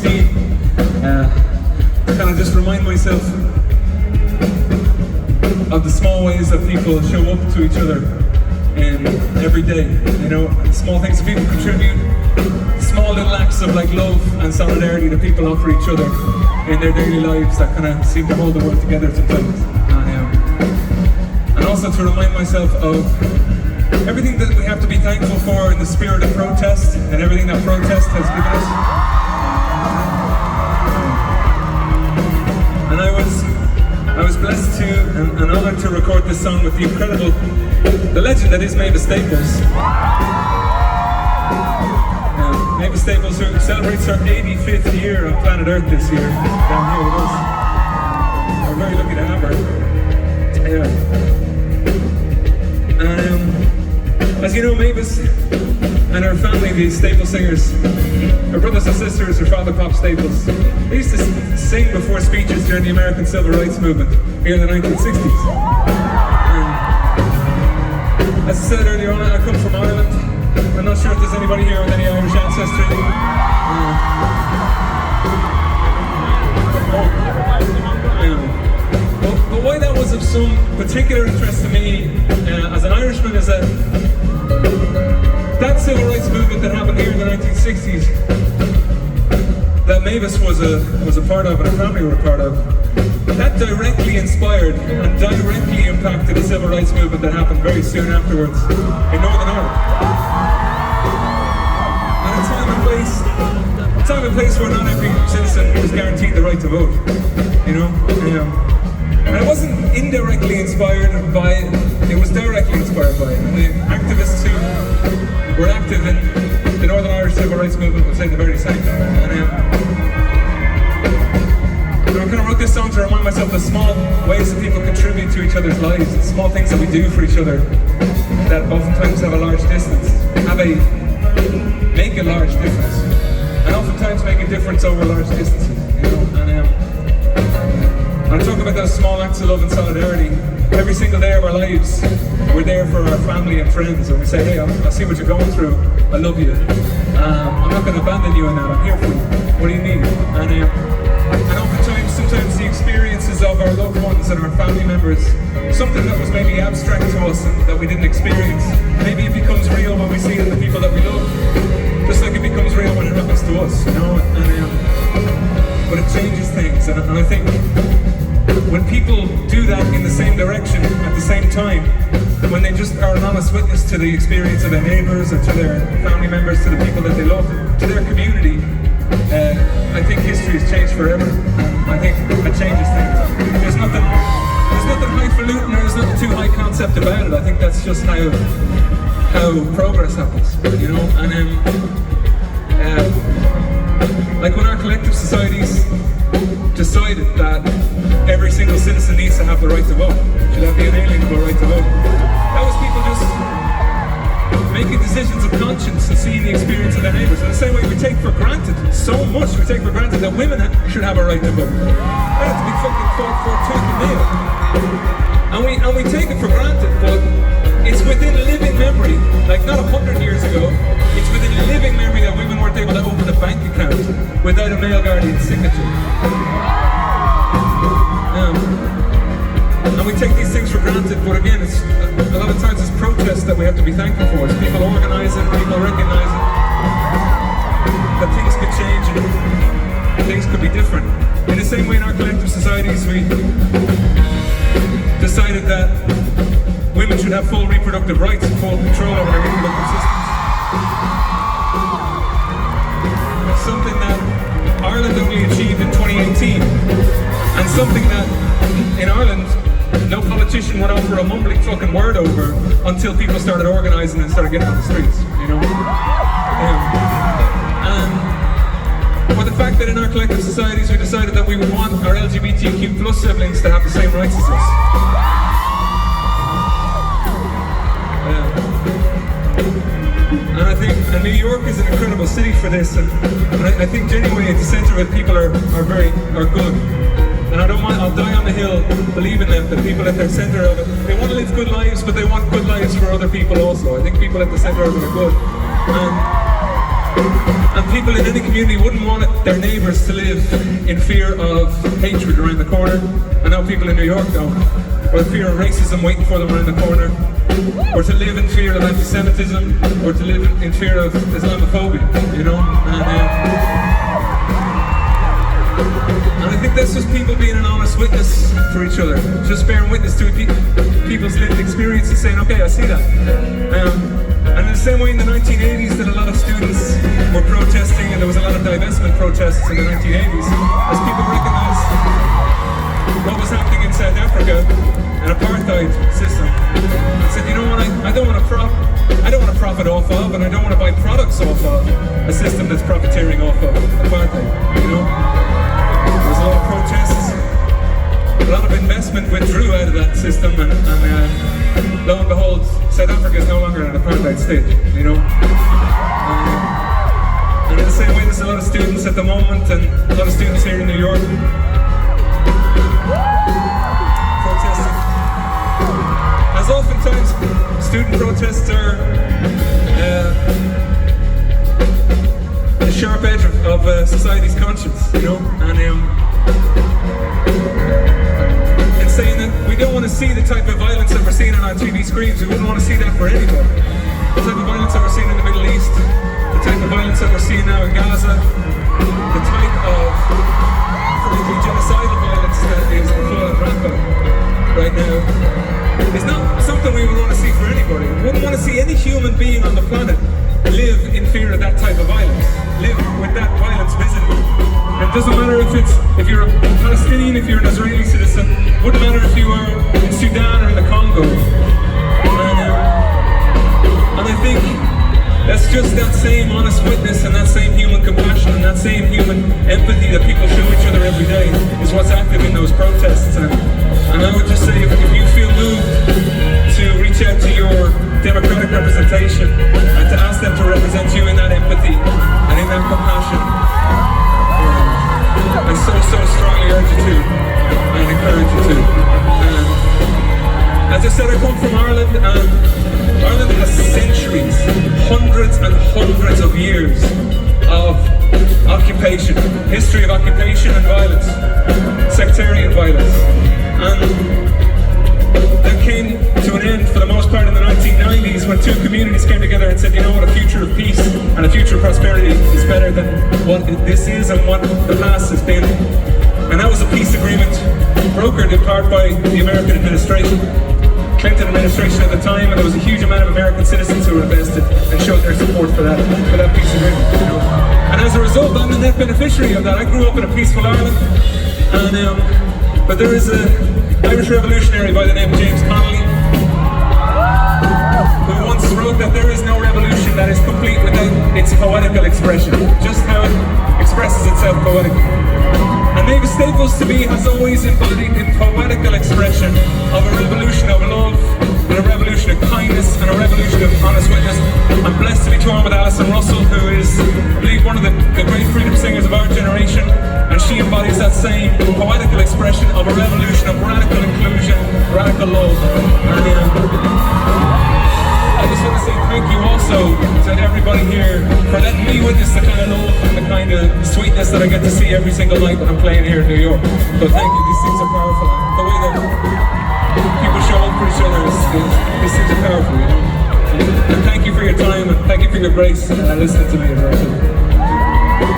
2016, to kind of just remind myself of the small ways that people show up to each other in every day. You know, small things that people contribute, small little acts of like love and solidarity that people offer each other in their daily lives that kind of seem to hold the world together sometimes. And also to remind myself of everything that we have to be thankful for in the spirit of protest and everything that protest has given us. And I was blessed to and honored to record this song with the legend that is Mavis Staples. Mavis Staples, who celebrates her 85th year on planet Earth this year, down here with us. We're very lucky to have her. As you know, Mavis and her family, these Staples singers, her brothers and sisters, her father, Pop Staples, they used to sing before speeches during the American Civil Rights Movement here in the 1960s. As I said earlier on, I come from Ireland. I'm not sure if there's anybody here with any Irish ancestry. But why that was of some particular interest to me as an Irishman is that civil rights movement that happened here in the 1960s, that Mavis was a part of and her family were a part of, that directly inspired and directly impacted the civil rights movement that happened very soon afterwards in Northern Ireland. And a time and place where not every citizen was guaranteed the right to vote, you know? And it wasn't indirectly inspired by it was directly inspired by it. And the activists who were active in the Northern Irish Civil Rights Movement would say the very same. And I kind of wrote this song to remind myself of small ways that people contribute to each other's lives, and small things that we do for each other that oftentimes have a large distance, make a large difference, and oftentimes make a difference over large distances, you know. And I talk about those small acts of love and solidarity. Every single day of our lives, we're there for our family and friends, and we say, hey, I see what you're going through, I love you. I'm not going to abandon you in that, I'm here for you. What do you need? And oftentimes, sometimes the experiences of our loved ones and our family members, something that was maybe abstract to us and that we didn't experience, maybe it becomes real when we see it in the people that we love, just like it becomes real when it happens to us, you know. But it changes things, and I think when people do that in the same direction at the same time, when they just are an honest witness to the experience of their neighbours or to their family members, to the people that they love, to their community, I think history has changed forever. I think it changes things. There's nothing highfalutin, there's nothing too high concept about it. I think that's just how progress happens, you know. And like when our collective societies decided that every single citizen needs to have the right to vote, should have the inalienable right to vote, that was people just making decisions of conscience and seeing the experience of their neighbours. In the same way we take for granted so much, we take for granted that women should have a right to vote. That has to be fucking fought for tooth and nail. And we take it for granted, but it's within living memory, like not 100 years ago, it's within living memory that women weren't able to open a bank account without a male guardian's signature. And we take these things for granted, but again, it's a lot of times it's protests that we have to be thankful for. It's people organising, people recognising that things could change and things could be different. In the same way in our collective societies, we decided that women should have full reproductive rights and full control over their reproductive systems. Something that Ireland only achieved in 2018, and something that in Ireland no politician would offer a mumbling fucking word over until people started organising and started getting on the streets, you know. Or the fact that in our collective societies we decided that we would want our LGBTQ plus siblings to have the same rights as us. And I think New York is an incredible city for this, and I think genuinely at the centre of it people are good. And I don't mind, I'll die on the hill believing them, that people at their centre of it, they want to live good lives, but they want good lives for other people also. I think people at the centre of it are good. And people in any community wouldn't want their neighbours to live in fear of hatred around the corner. And now people in New York don't. Or the fear of racism waiting for them around the corner. Or to live in fear of anti-Semitism. Or to live in fear of Islamophobia, you know? And I think that's just people being an honest witness for each other. Just bearing witness to people's lived experiences, saying, okay, I see that. And in the same way in the 1980s that a lot of students were protesting, and there was a lot of divestment protests in the 1980s, as people recognised what was happening in South Africa, an apartheid system, and said, you know what, I don't want to profit off of, and I don't want to buy products off of a system that's profiteering off of apartheid, you know? There was a lot of protests, a lot of investment withdrew out of that system, and lo and behold, South Africa is no longer an apartheid state, you know? And in the same way, there's a lot of students at the moment, and a lot of students here in New York, protesting. As oftentimes, student protests are the sharp edge of society's conscience, you know? And saying that we don't want to see the type of violence that we're seeing on our TV screens. We wouldn't want to see that for anybody. The type of violence that we're seeing in the Middle East, the type of violence that we're seeing now in Gaza, the type of frankly genocidal violence that is full rampant right now, is not something we would want to see for anybody. We wouldn't want to see any human being on the planet live in fear of that type of violence, live with that violence visible. It doesn't matter if you're a Palestinian, if you're an Israeli citizen, wouldn't matter if you were in Sudan or in the Congo. And I think that's just that same honest witness and that same human compassion and that same human empathy that people show each other every day is what's active in those protests. And I would just say, if you feel moved to reach out to your democratic representation and to ask them to represent you in that empathy and in that compassion, I so strongly urge you to, and encourage you to. As I said, I come from Ireland, and Ireland has centuries, hundreds and hundreds of years of occupation, history of occupation and violence, sectarian violence. And that came to an end for the most part in the 1990s when two communities came together and said, you know what, a future of peace and a future of prosperity is better than what this is and what the past has been. And that was a peace agreement brokered in part by the American administration, Clinton administration at the time, and there was a huge amount of American citizens who were invested and showed their support for that peace agreement. You know? And as a result, I'm the net beneficiary of that. I grew up in a peaceful Ireland, and but there is an Irish revolutionary by the name of James Connolly who once wrote that there is no revolution that is complete without its poetical expression, just how it expresses itself poetically. And Mavis Staples, to me, has always embodied the poetical expression of a revolution of love, and a revolution of kindness, and a revolution of honest witness. I'm blessed to be touring with Alison Russell, who is, I believe, one of the great freedom singers of our generation, and she embodies that same poetical expression of a revolution of radical inclusion, radical love. And I just want to say thank you also to everybody here for letting me witness the kind of love and the kind of sweetness that I get to see every single night when I'm playing here in New York. So thank you, these things are powerful. The way that people show up for each other, these things are powerful, you know. And thank you for your time, and thank you for your grace listening to me as well.